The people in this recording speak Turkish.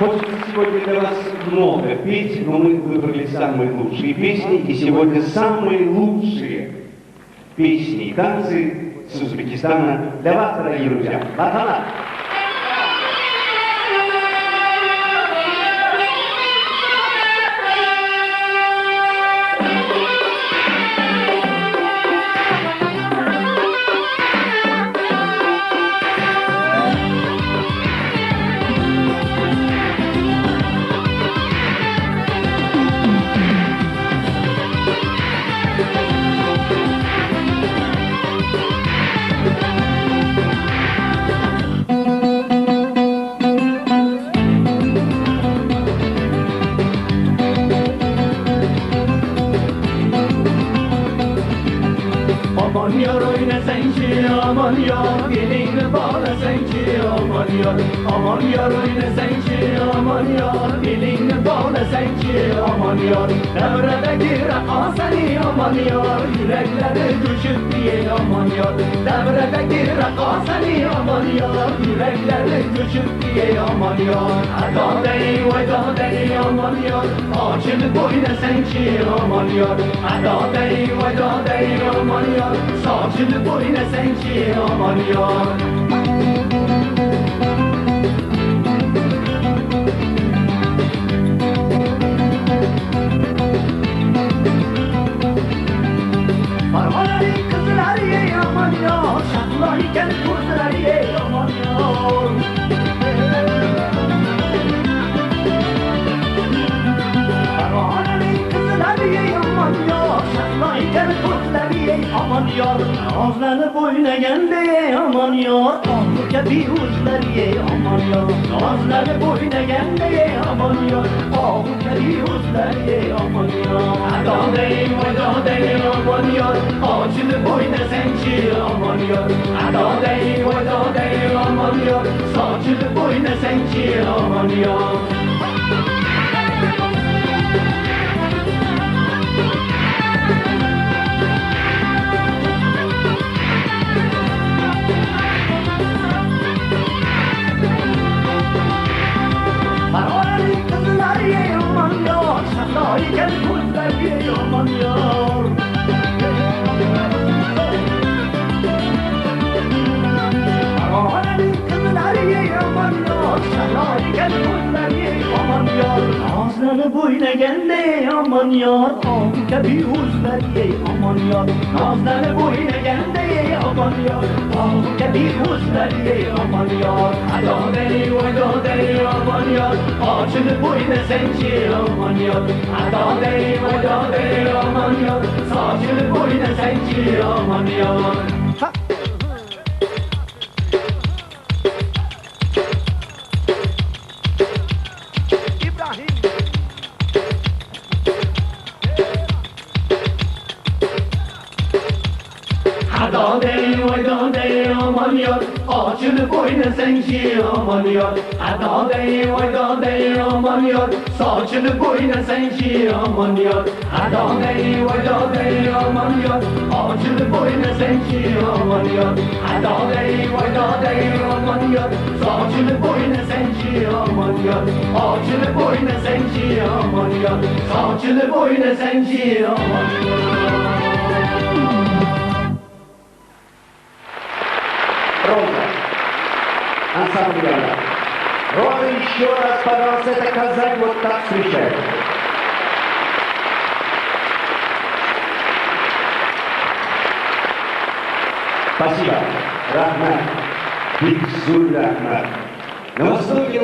Хочется сегодня для вас много петь, но мы выбрали самые лучшие песни, и сегодня самые лучшие песни и танцы с Узбекистана для вас, дорогие друзья. Батана! Aman yar oynasan ki aman yar, elini bağlasan ki aman yar. Aman yar oynasan ki aman yar, elini bağlasan ki aman yar. Devredeki rakasani aman yar, yürekleri düşüp diye aman yar. Devredeki rakasani aman yar, yürekleri düşüp diye aman yar. Ada değil veda değil aman yar, açılıp oynasan ki aman yar. Ada değil veda değil aman yar, saçını boyuna sen ki aman yar. Parmaları kızlar ye aman yar, şaklayken kızlar ye aman yar. Parmaları kızlar ye aman yar, şaklayken kızlar ye aman yar. Ağızlarını boynayan de aman yar, ağzı bir uzlar ye aman yar. Ağızlarını boynayan de aman yar, ağzı bir uzlar ye aman yar. Ada değil veda değil aman yar, ağzını boyna sen ki aman yar. Ada değil veda değil aman yar, saçını boyna sen ki aman yar. Parmaları kızlar ye aman yar, şaklayken kızlar ye aman yar. Parmaları kızlar ye aman yar, şaklayken kızlar ye aman yar. Ağızları boynayan de aman yar, ağzı bir uzlar ye aman yar. Ağızları boynayan de aman yar, ağzı bir uzlar ye aman yar. Ada değil veda değil aman yar, açını boyna sen ki aman yar. Ada değil veda değil aman yar, saçını boyna sen ki aman yar. Ada değil veda değil aman yar, açını boyna sen ki aman yar. Ada değil veda değil aman yar, saçını boyna sen ki aman yar. Ada değil veda değil aman yar, açını boyna sen ki aman yar. Ada değil veda değil aman yar, saçını boyna sen ki aman yar. Açını boyna sen ki aman yar, saçını boyna sen ki aman yar. Ровно. Ансамбль «Галя». Ровно еще раз, пожалуйста, это Казань вот так встречает. Спасибо. Рахмат. Биг Зуль Рахмат. На востоке